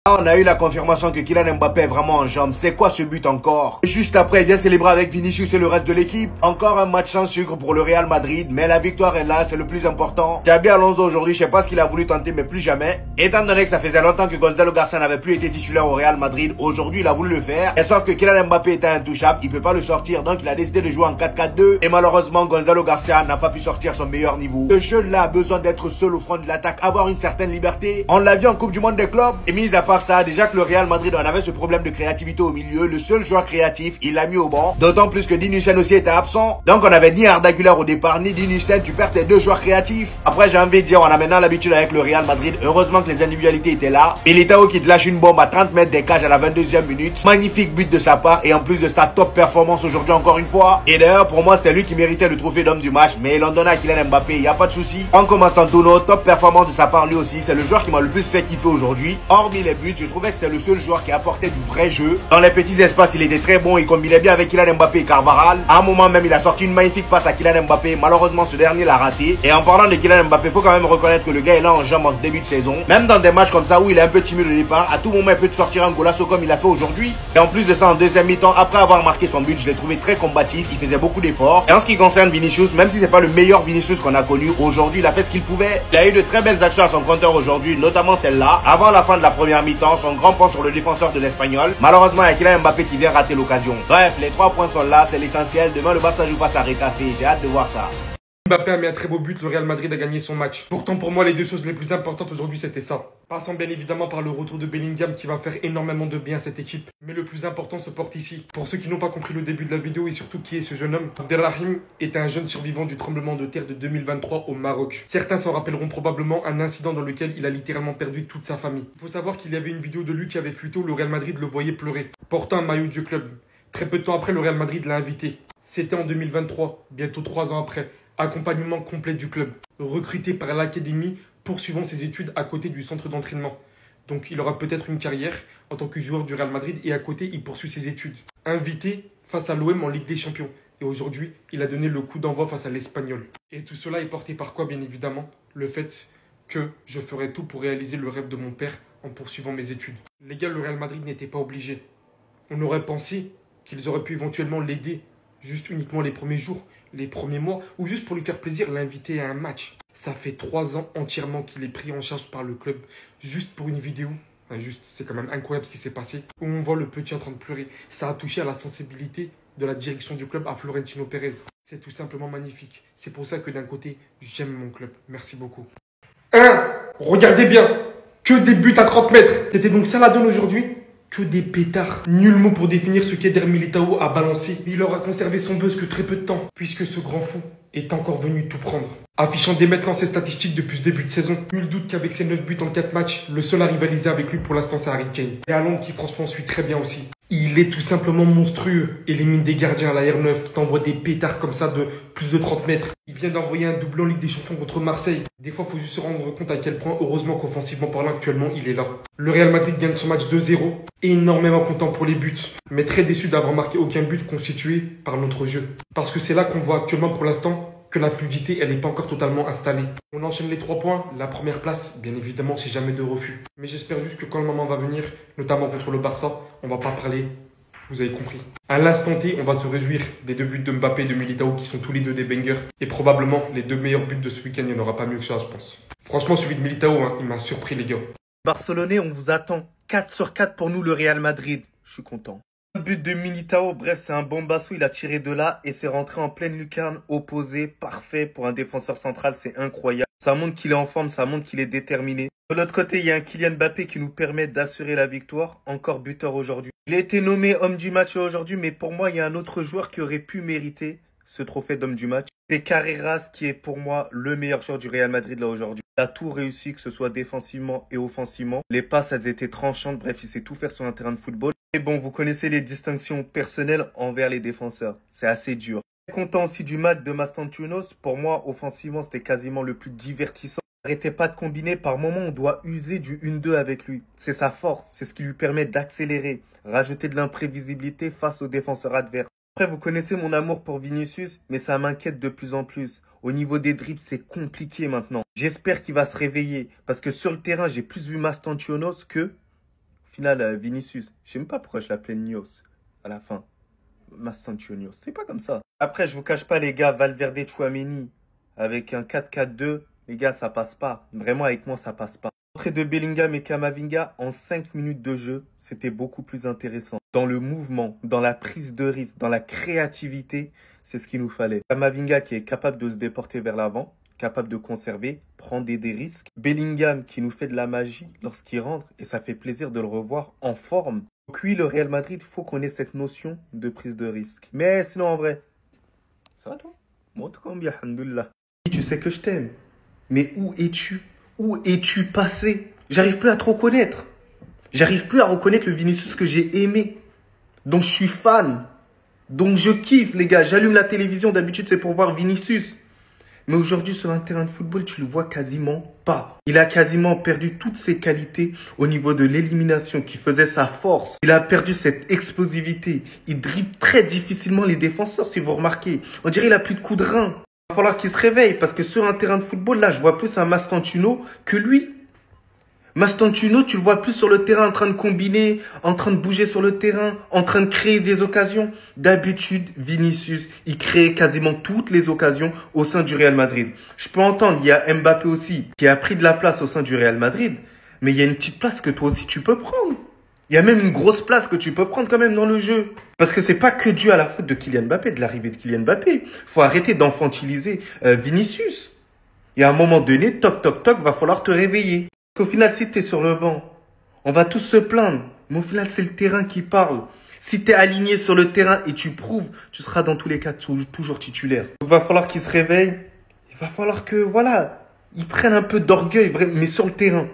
On a eu la confirmation que Kylian Mbappé est vraiment en jambes. C'est quoi ce but encore? Juste après, il vient célébrer avec Vinicius et le reste de l'équipe. Encore un match sans sucre pour le Real Madrid, mais la victoire est là, c'est le plus important. Xabi Alonso aujourd'hui, je sais pas ce qu'il a voulu tenter, mais plus jamais. Étant donné que ça faisait longtemps que Gonzalo Garcia n'avait plus été titulaire au Real Madrid, aujourd'hui il a voulu le faire. Et sauf que Kylian Mbappé était intouchable, il peut pas le sortir, donc il a décidé de jouer en 4-4-2. Et malheureusement, Gonzalo Garcia n'a pas pu sortir son meilleur niveau. Ce jeu-là a besoin d'être seul au front de l'attaque, avoir une certaine liberté. On l'a vu en Coupe du Monde des clubs. Et mis à part ça, déjà que le Real Madrid en avait ce problème de créativité au milieu, le seul joueur créatif, il l'a mis au banc. D'autant plus que Dean Huijsen aussi était absent. Donc on avait ni Arda Güler au départ, ni Dean Huijsen, tu perds tes deux joueurs créatifs. Après j'ai envie de dire, on a maintenant l'habitude avec le Real Madrid. Heureusement que les individualités étaient là. Militao qui te lâche une bombe à 30 mètres des cages à la 22e minute. Magnifique but de sa part et en plus de sa top performance aujourd'hui encore une fois. Et d'ailleurs pour moi c'était lui qui méritait le trophée d'homme du match. Mais l'on donne à Kylian Mbappé, il n'y a pas de souci. On commence Antonio, top performance de sa part lui aussi. C'est le joueur qui m'a le plus fait kiffer aujourd'hui. Hormis les buts, je trouvais que c'était le seul joueur qui apportait du vrai jeu. Dans les petits espaces, il était très bon. Il combinait bien avec Kylian Mbappé et Carvajal. À un moment même, il a sorti une magnifique passe à Kylian Mbappé. Malheureusement, ce dernier l'a raté. Et en parlant de Kylian Mbappé, faut quand même reconnaître que le gars est là en jambes en ce début de saison. Même dans des matchs comme ça où il est un peu timide au départ, à tout moment, il peut te sortir un golasso comme il a fait aujourd'hui. Et en plus de ça, en deuxième mi-temps, après avoir marqué son but, je l'ai trouvé très combatif. Il faisait beaucoup d'efforts. Et en ce qui concerne Vinicius, même si c'est pas le meilleur Vinicius qu'on a connu aujourd'hui, il a fait ce qu'il pouvait. Il a eu de très belles actions à son compteur aujourd'hui, notamment celle-là. Avant la fin de la première mi-temps, son grand pont sur le défenseur de l'Espagnol. Malheureusement, il y a Kylian Mbappé qui vient rater l'occasion. Bref, les 3 points sont là, c'est l'essentiel. Demain, le Barça joue face à Retafe. J'ai hâte de voir ça. Mbappé a mis un très beau but, le Real Madrid a gagné son match. Pourtant pour moi les deux choses les plus importantes aujourd'hui c'était ça. Passons bien évidemment par le retour de Bellingham qui va faire énormément de bien à cette équipe. Mais le plus important se porte ici. Pour ceux qui n'ont pas compris le début de la vidéo et surtout qui est ce jeune homme, Abdelrahim est un jeune survivant du tremblement de terre de 2023 au Maroc. Certains s'en rappelleront probablement un incident dans lequel il a littéralement perdu toute sa famille. Il faut savoir qu'il y avait une vidéo de lui qui avait fuité où le Real Madrid le voyait pleurer, portant un maillot du club. Très peu de temps après, le Real Madrid l'a invité. C'était en 2023, bientôt 3 ans après. Accompagnement complet du club, recruté par l'académie, poursuivant ses études à côté du centre d'entraînement. Donc il aura peut-être une carrière en tant que joueur du Real Madrid et à côté il poursuit ses études. Invité face à l'OM en Ligue des Champions. Et aujourd'hui, il a donné le coup d'envoi face à l'Espagnol. Et tout cela est porté par quoi bien évidemment? Le fait que je ferai tout pour réaliser le rêve de mon père en poursuivant mes études. Les gars, le Real Madrid n'était pas obligé. On aurait pensé qu'ils auraient pu éventuellement l'aider juste uniquement les premiers jours, les premiers mois, ou juste pour lui faire plaisir, l'inviter à un match. Ça fait 3 ans entièrement qu'il est pris en charge par le club, juste pour une vidéo. Enfin, juste, c'est quand même incroyable ce qui s'est passé, où on voit le petit en train de pleurer. Ça a touché à la sensibilité de la direction du club à Florentino Pérez. C'est tout simplement magnifique. C'est pour ça que d'un côté, j'aime mon club. Merci beaucoup. Regardez bien, que des buts à 30 mètres. C'était donc ça la donne aujourd'hui? Que des pétards. Nul mot pour définir ce qu'Eder Militao a balancé. Il aura conservé son buzz que très peu de temps, puisque ce grand fou est encore venu tout prendre. Affichant dès maintenant ses statistiques depuis ce début de saison, nul doute qu'avec ses 9 buts en 4 matchs, le seul à rivaliser avec lui pour l'instant c'est Harry Kane. Et Haaland qui franchement suit très bien aussi. Il est tout simplement monstrueux. Élimine des gardiens à la R9, t'envoie des pétards comme ça de plus de 30 mètres. Il vient d'envoyer un doublé en Ligue des Champions contre Marseille. Des fois, il faut juste se rendre compte à quel point, heureusement qu'offensivement parlant, actuellement, il est là. Le Real Madrid gagne son match 2-0. Énormément content pour les buts, mais très déçu d'avoir marqué aucun but constitué par notre jeu. Parce que c'est là qu'on voit actuellement pour l'instant que la fluidité, elle n'est pas encore totalement installée. On enchaîne les 3 points. La première place, bien évidemment, c'est jamais de refus. Mais j'espère juste que quand le moment va venir, notamment contre le Barça, on va pas parler. Vous avez compris. À l'instant T, on va se réjouir des 2 buts de Mbappé et de Militao qui sont tous les deux des bangers. Et probablement, les 2 meilleurs buts de ce week-end, il n'y en aura pas mieux que ça, je pense. Franchement, celui de Militao, il m'a surpris, les gars. Barcelonais, on vous attend. 4 sur 4 pour nous, le Real Madrid. Je suis content. Le but de Militao, bref, c'est un bombasso. Il a tiré de là et c'est rentré en pleine lucarne opposée. Parfait pour un défenseur central, c'est incroyable. Ça montre qu'il est en forme, ça montre qu'il est déterminé. De l'autre côté, il y a un Kylian Mbappé qui nous permet d'assurer la victoire. Encore buteur aujourd'hui. Il a été nommé homme du match aujourd'hui, mais pour moi, il y a un autre joueur qui aurait pu mériter ce trophée d'homme du match. C'est Carreras qui est pour moi le meilleur joueur du Real Madrid là aujourd'hui. Il a tout réussi, que ce soit défensivement et offensivement. Les passes, elles étaient tranchantes. Bref, il sait tout faire sur un terrain de football. Et bon, vous connaissez les distinctions personnelles envers les défenseurs. C'est assez dur. Content aussi du match de Mastantuonos. Pour moi, offensivement, c'était quasiment le plus divertissant. Arrêtez pas de combiner. Par moment, on doit user du 1-2 avec lui. C'est sa force. C'est ce qui lui permet d'accélérer, rajouter de l'imprévisibilité face aux défenseurs adverses. Après, vous connaissez mon amour pour Vinicius, mais ça m'inquiète de plus en plus. Au niveau des dribbles, c'est compliqué maintenant. J'espère qu'il va se réveiller. Parce que sur le terrain, j'ai plus vu Mastantuonos que final, Vinicius, je sais même pas pourquoi je l'appelais Nios à la fin. Mastantuonios, c'est pas comme ça. Après, je vous cache pas, les gars, Valverde Tchouaméni, avec un 4-4-2, les gars, ça passe pas. Vraiment, avec moi, ça passe pas. L'entrée de Bellingham et Camavinga, en 5 minutes de jeu, c'était beaucoup plus intéressant. Dans le mouvement, dans la prise de risque, dans la créativité, c'est ce qu'il nous fallait. Camavinga qui est capable de se déporter vers l'avant, capable de conserver, prendre des risques. Bellingham qui nous fait de la magie lorsqu'il rentre, et ça fait plaisir de le revoir en forme. Donc oui, le Real Madrid, faut qu'on ait cette notion de prise de risque. Mais sinon, en vrai, ça va toi? Moi, tout comme bien, alhamdoulilah. Tu sais que je t'aime. Mais où es-tu? Où es-tu passé? J'arrive plus à te reconnaître. J'arrive plus à reconnaître le Vinicius que j'ai aimé. Donc je suis fan. Donc je kiffe, les gars. J'allume la télévision, d'habitude c'est pour voir Vinicius. Mais aujourd'hui, sur un terrain de football, tu le vois quasiment pas. Il a quasiment perdu toutes ses qualités au niveau de l'élimination qui faisait sa force. Il a perdu cette explosivité. Il dribble très difficilement les défenseurs, si vous remarquez. On dirait qu'il a plus de coups de rein. Il va falloir qu'il se réveille parce que sur un terrain de football, là, je vois plus un Mastantuono que lui. Mastantuono, tu le vois plus sur le terrain en train de combiner, en train de bouger sur le terrain, en train de créer des occasions. D'habitude, Vinicius, il crée quasiment toutes les occasions au sein du Real Madrid. Je peux entendre, il y a Mbappé aussi qui a pris de la place au sein du Real Madrid, mais il y a une petite place que toi aussi tu peux prendre. Il y a même une grosse place que tu peux prendre quand même dans le jeu. Parce que c'est pas que dû à la faute de Kylian Mbappé, de l'arrivée de Kylian Mbappé. Faut arrêter d'enfantiliser Vinicius. Et à un moment donné, toc, toc, toc, va falloir te réveiller. Au final, si tu es sur le banc, on va tous se plaindre. Mais au final, c'est le terrain qui parle. Si tu es aligné sur le terrain et tu prouves, tu seras dans tous les cas toujours titulaire. Il va falloir qu'il se réveille. Il va falloir que, voilà, ils prennent un peu d'orgueil, mais sur le terrain.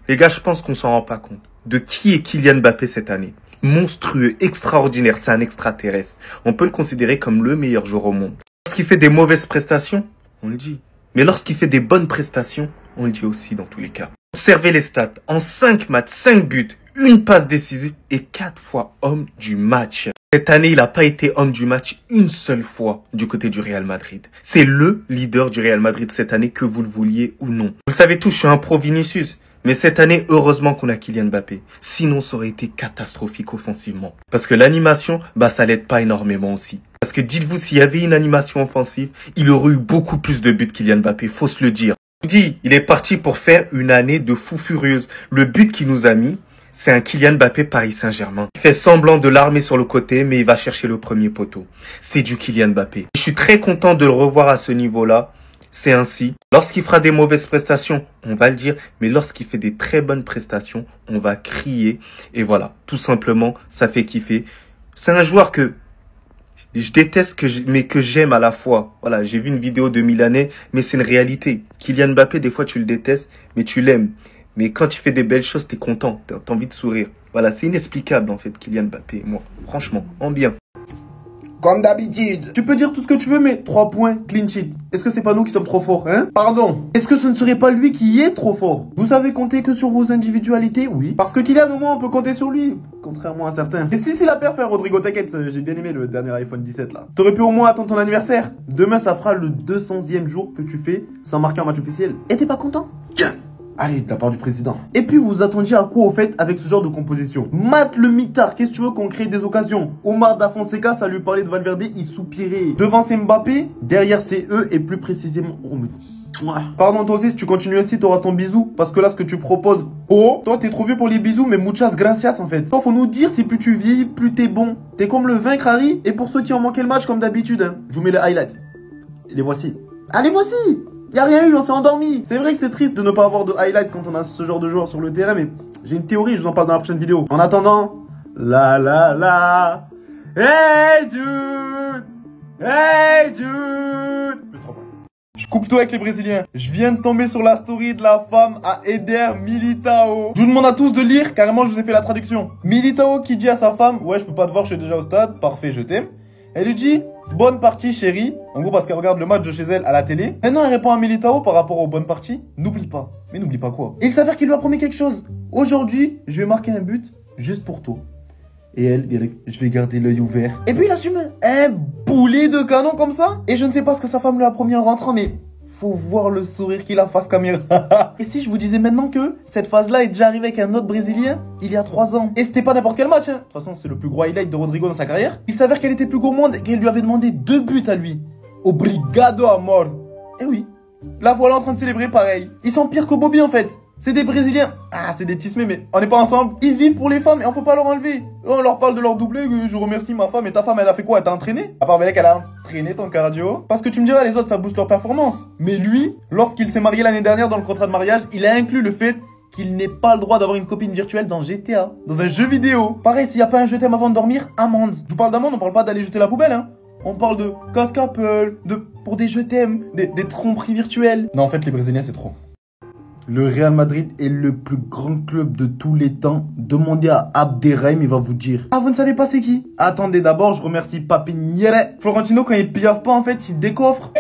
Les gars, je pense qu'on s'en rend pas compte. De qui est Kylian Mbappé cette année? Monstrueux, extraordinaire, c'est un extraterrestre. On peut le considérer comme le meilleur joueur au monde. Lorsqu'il fait des mauvaises prestations, on le dit. Mais lorsqu'il fait des bonnes prestations, on le dit aussi dans tous les cas. Observez les stats. En 5 matchs, 5 buts, une passe décisive et 4 fois homme du match. Cette année, il n'a pas été homme du match une seule fois du côté du Real Madrid. C'est le leader du Real Madrid cette année, que vous le vouliez ou non. Vous le savez tous, je suis un pro Vinicius. Mais cette année, heureusement qu'on a Kylian Mbappé. Sinon, ça aurait été catastrophique offensivement. Parce que l'animation, ça l'aide pas énormément aussi. Parce que dites-vous, s'il y avait une animation offensive, il aurait eu beaucoup plus de buts Kylian Mbappé, faut se le dire. Je vous dis, il est parti pour faire une année de fou furieuse. Le but qu'il nous a mis, c'est un Kylian Mbappé Paris Saint-Germain. Il fait semblant de l'armer sur le côté, mais il va chercher le premier poteau. C'est du Kylian Mbappé. Je suis très content de le revoir à ce niveau-là. C'est ainsi. Lorsqu'il fera des mauvaises prestations, on va le dire. Mais lorsqu'il fait des très bonnes prestations, on va crier. Et voilà, tout simplement, ça fait kiffer. C'est un joueur que je déteste, mais que j'aime à la fois. Voilà, j'ai vu une vidéo de Milanais, mais c'est une réalité. Kylian Mbappé, des fois, tu le détestes, mais tu l'aimes. Mais quand il fait des belles choses, t'es content, t'as envie de sourire. Voilà, c'est inexplicable, en fait, Kylian Mbappé et moi. Franchement, en bien. Comme d'habitude. Tu peux dire tout ce que tu veux, mais 3 points, clean sheet. Est-ce que c'est pas nous qui sommes trop forts, hein? Pardon. Est-ce que ce ne serait pas lui qui est trop fort? Vous savez compter que sur vos individualités? Oui. Parce que Kylian, au moins, on peut compter sur lui. Contrairement à certains. Et si la perf, hein, Rodrigo, t'inquiète, j'ai bien aimé le dernier iPhone 17, là. T'aurais pu au moins attendre ton anniversaire. Demain, ça fera le 200e jour que tu fais sans marquer un match officiel. Et t'es pas content? Tiens. Allez, de la part du président. Et puis, vous attendiez à quoi, au fait, avec ce genre de composition? Matt le mitard, qu'est-ce que tu veux qu'on crée des occasions? Omar Da Fonseca, ça lui parlait de Valverde, il soupirait. Devant, c'est Mbappé, derrière, c'est eux, et plus précisément... Oh, mais... Pardon, toi aussi, si tu continues ainsi, t'auras ton bisou. Parce que là, ce que tu proposes... Oh, toi, t'es trop vieux pour les bisous, mais muchas gracias, en fait. Toi, faut nous dire, si plus tu vieillis, plus t'es bon. T'es comme le vaincre, Harry. Et pour ceux qui ont manqué le match, comme d'habitude, hein, je vous mets les highlights. Les voici. Allez, voici. Y'a rien eu, on s'est endormi. C'est vrai que c'est triste de ne pas avoir de highlight quand on a ce genre de joueur sur le terrain, mais j'ai une théorie, je vous en parle dans la prochaine vidéo. En attendant, la. Hey dude! Hey dude! Je coupe tout avec les Brésiliens. Je viens de tomber sur la story de la femme à Eder Militao. Je vous demande à tous de lire, carrément je vous ai fait la traduction. Militao qui dit à sa femme, ouais je peux pas te voir, je suis déjà au stade, parfait, je t'aime. Elle lui dit, bonne partie chérie. En gros parce qu'elle regarde le match de chez elle à la télé. Maintenant elle répond à Militao par rapport aux bonnes parties. N'oublie pas. Mais n'oublie pas quoi? Et il s'avère qu'il lui a promis quelque chose. Aujourd'hui, je vais marquer un but juste pour toi. Et elle, je vais garder l'œil ouvert. Et puis il assume un boulet de canon comme ça. Et je ne sais pas ce que sa femme lui a promis en rentrant, mais Faut voir le sourire qu'il a face caméra. Et si je vous disais maintenant que cette phase-là est déjà arrivée avec un autre Brésilien il y a 3 ans. Et c'était pas n'importe quel match, hein. De toute façon, c'est le plus gros highlight de Rodrigo dans sa carrière. Il s'avère qu'elle était plus gourmande et qu'elle lui avait demandé 2 buts à lui. Obrigado, amor. Et oui, la voilà en train de célébrer pareil. Ils sont pires que Bobby en fait. C'est des Brésiliens. Ah, c'est des tismés, mais on n'est pas ensemble. Ils vivent pour les femmes et on peut pas leur enlever. On leur parle de leur doublé. Je remercie ma femme. Et ta femme, elle a fait quoi? Elle t'a entraîné? À part qu'elle a entraîné ton cardio. Parce que tu me diras, les autres, ça booste leur performance. Mais lui, lorsqu'il s'est marié l'année dernière dans le contrat de mariage, il a inclus le fait qu'il n'ait pas le droit d'avoir une copine virtuelle dans GTA. Dans un jeu vidéo. Pareil, s'il n'y a pas un je t'aime avant de dormir, amende. Je vous parle d'amende, on parle pas d'aller jeter la poubelle, hein. On parle de casse-couple, pour des je t'aime, des tromperies virtuelles. Non, en fait, les Brésiliens, c'est trop. Le Real Madrid est le plus grand club de tous les temps. Demandez à Abderrahim, il va vous dire. Ah, vous ne savez pas c'est qui? Attendez, d'abord, je remercie Papiniere. Florentino, quand il piaffe pas, en fait, il décoffre.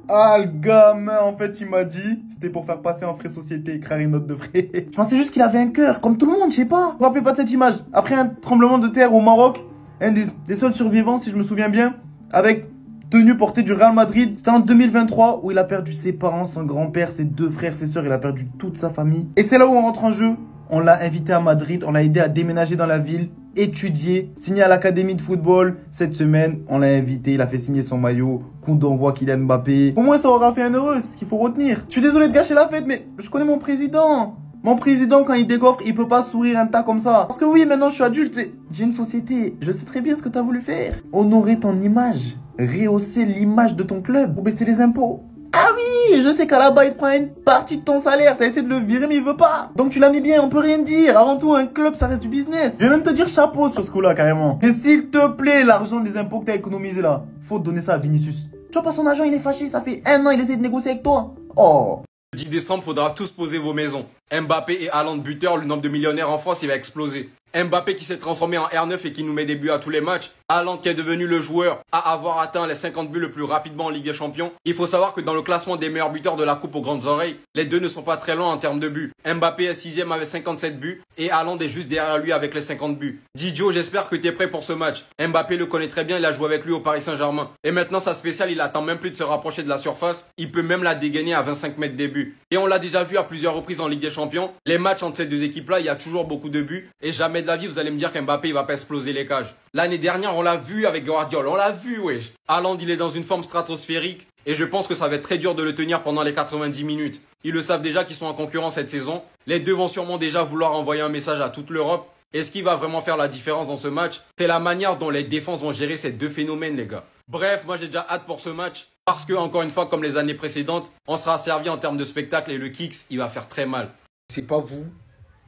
Ah, le gamin, en fait, il m'a dit, c'était pour faire passer en frais société, écrire une note de frais. Je pensais juste qu'il avait un cœur, comme tout le monde, je sais pas. Vous vous rappelez pas de cette image? Après un tremblement de terre au Maroc, un des seuls survivants, si je me souviens bien, avec tenue portée du Real Madrid. C'était en 2023 où il a perdu ses parents, son grand-père, ses 2 frères, ses sœurs. Il a perdu toute sa famille. Et c'est là où on rentre en jeu. On l'a invité à Madrid. On l'a aidé à déménager dans la ville, étudier, signer à l'académie de football. Cette semaine, on l'a invité. Il a fait signer son maillot. Coup d'envoi Kylian Mbappé. Au moins, ça aura fait un heureux. C'est ce qu'il faut retenir. Je suis désolé de gâcher la fête, mais je connais mon président. Mon président, quand il décoffre, il peut pas sourire un tas comme ça. Parce que oui, maintenant je suis adulte. J'ai une société. Je sais très bien ce que tu as voulu faire. Honorer ton image. Rehausser l'image de ton club pour baisser les impôts. Ah oui, je sais qu'à la bas il te prend une partie de ton salaire. T'as essayé de le virer mais il veut pas. Donc tu l'as mis bien, on peut rien dire. Avant tout, un club ça reste du business. Je vais même te dire chapeau sur ce coup-là carrément. Et s'il te plaît, l'argent des impôts que t'as économisé là, faut donner ça à Vinicius. Tu vois pas son agent, il est fâché, ça fait 1 an il essaie de négocier avec toi. Oh. Le 10 décembre, faudra tous poser vos maisons. Mbappé et Haaland buteurs, le nombre de millionnaires en France, il va exploser. Mbappé qui s'est transformé en R9 et qui nous met des buts à tous les matchs. Haaland qui est devenu le joueur à avoir atteint les 50 buts le plus rapidement en Ligue des Champions. Il faut savoir que dans le classement des meilleurs buteurs de la Coupe aux grandes oreilles, les deux ne sont pas très loin en termes de buts. Mbappé est 6ème avec 57 buts et Haaland est juste derrière lui avec les 50 buts. Didio, j'espère que tu es prêt pour ce match. Mbappé le connaît très bien, il a joué avec lui au Paris Saint-Germain. Et maintenant sa spéciale, il attend même plus de se rapprocher de la surface. Il peut même la dégainer à 25 mètres des buts. Et on l'a déjà vu à plusieurs reprises en Ligue des Champions. Les matchs entre ces deux équipes-là, il y a toujours beaucoup de buts. Et jamais de la vie, vous allez me dire qu'Mbappé, il va pas exploser les cages. L'année dernière, on l'a vu avec Guardiola. On l'a vu, wesh. Haaland, il est dans une forme stratosphérique. Et je pense que ça va être très dur de le tenir pendant les 90 minutes. Ils le savent déjà qu'ils sont en concurrence cette saison. Les deux vont sûrement déjà vouloir envoyer un message à toute l'Europe. Et ce qui va vraiment faire la différence dans ce match, c'est la manière dont les défenses vont gérer ces deux phénomènes, les gars. Bref, moi j'ai déjà hâte pour ce match. Parce que, encore une fois, comme les années précédentes, on sera servi en termes de spectacle et le kicks, il va faire très mal. C'est pas vous,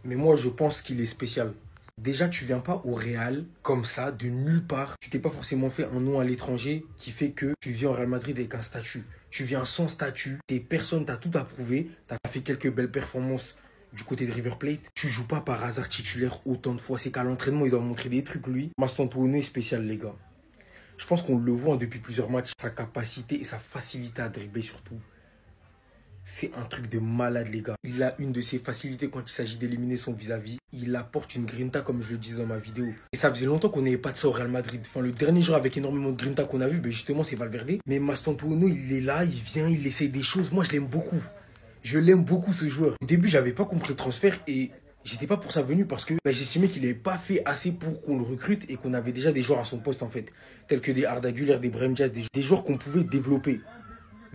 mais moi je pense qu'il est spécial. Déjà, tu viens pas au Real comme ça, de nulle part. Tu t'es pas forcément fait un nom à l'étranger qui fait que tu viens au Real Madrid avec un statut. Tu viens sans statut, t'es personne, t'as tout approuvé, t'as fait quelques belles performances du côté de River Plate. Tu joues pas par hasard titulaire autant de fois. C'est qu'à l'entraînement, il doit montrer des trucs, lui. Mastantuono est spécial, les gars. Je pense qu'on le voit depuis plusieurs matchs. Sa capacité et sa facilité à dribbler surtout. C'est un truc de malade, les gars. Il a une de ses facilités quand il s'agit d'éliminer son vis-à-vis. Il apporte une grinta, comme je le disais dans ma vidéo. Et ça faisait longtemps qu'on n'avait pas de ça au Real Madrid. Enfin, le dernier joueur avec énormément de grinta qu'on a vu, ben justement, c'est Valverde. Mais Mastantuono, il est là, il vient, il essaye des choses. Moi, je l'aime beaucoup. Je l'aime beaucoup, ce joueur. Au début, j'avais pas compris le transfert et j'étais pas pour sa venue parce que j'estimais qu'il n'avait pas fait assez pour qu'on le recrute et qu'on avait déjà des joueurs à son poste, en fait. Tels que des Arda Güler, des Brahim Diaz, des joueurs qu'on pouvait développer.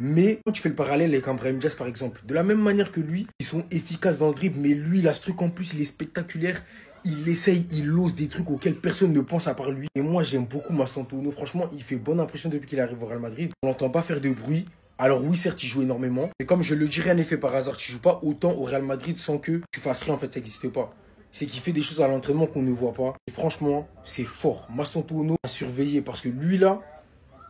Mais quand tu fais le parallèle avec un Brahim Diaz par exemple, de la même manière que lui, ils sont efficaces dans le dribble, mais lui, il a ce truc en plus, il est spectaculaire. Il essaye, il ose des trucs auxquels personne ne pense à part lui. Et moi, j'aime beaucoup Mastantuono. Franchement, il fait bonne impression depuis qu'il arrive au Real Madrid. On n'entend pas faire de bruit. Alors oui, certes, il joue énormément. Mais comme je le dis, rien n'est fait par hasard. Tu joues pas autant au Real Madrid sans que tu fasses rien. En fait, ça n'existe pas. C'est qu'il fait des choses à l'entraînement qu'on ne voit pas. Et franchement, c'est fort. Mastantuono à surveiller parce que lui, là,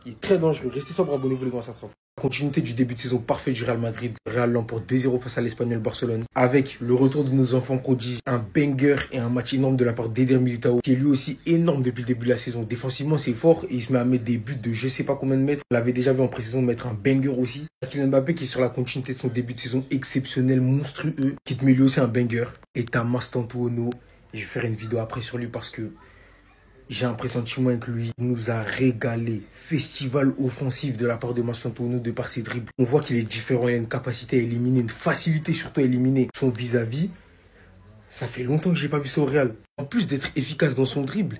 il est très dangereux. Restez sobre, abonnez-vous les gars, ça frappe. Continuité du début de saison parfait du Real Madrid. Real l'emporte 2-0 face à l'Espagnol Barcelone. Avec le retour de nos enfants prodiges, un banger et un match énorme de la part d'Eder Militao, qui est lui aussi énorme depuis le début de la saison. Défensivement, c'est fort et il se met à mettre des buts de je sais pas combien de mètres. On l'avait déjà vu en pré-saison mettre un banger aussi. Kylian Mbappé qui est sur la continuité de son début de saison exceptionnel, monstrueux, qui te met lui aussi un banger. Et t'as Mastantuono. Je vais faire une vidéo après sur lui parce que J'ai un pressentiment avec lui. Il nous a régalé. Festival offensif de la part de Mastantuono de par ses dribbles. On voit qu'il est différent. Il a une capacité à éliminer, une facilité surtout à éliminer son vis-à-vis. Ça fait longtemps que j'ai pas vu ça au Real. En plus d'être efficace dans son dribble,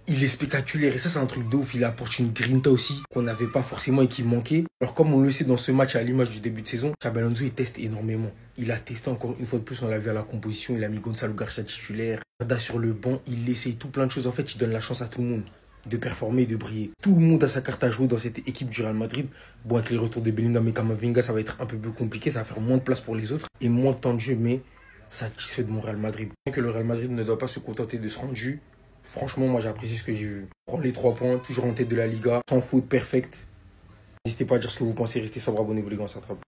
il est spectaculaire et ça c'est un truc de ouf. Il apporte une grinta aussi qu'on n'avait pas forcément et qui manquait. Alors comme on le sait dans ce match à l'image du début de saison, Xabi Alonso il teste énormément. Il a testé encore une fois de plus, on l'a vu à la composition, il a mis Gonzalo Garcia titulaire. Arda sur le banc, il essaye tout plein de choses. En fait, il donne la chance à tout le monde de performer et de briller. Tout le monde a sa carte à jouer dans cette équipe du Real Madrid. Bon, avec les retours de Bellingham et Camavinga, ça va être un peu plus compliqué, ça va faire moins de place pour les autres et moins de temps de jeu, mais satisfait de mon Real Madrid. Que le Real Madrid ne doit pas se contenter de ce rendu. Franchement, moi j'ai apprécié ce que j'ai vu. Prendre les 3 points, toujours en tête de la Liga, sans faute, perfect. N'hésitez pas à dire ce que vous pensez, restez sobre, abonnez-vous les gars, on s'attrape.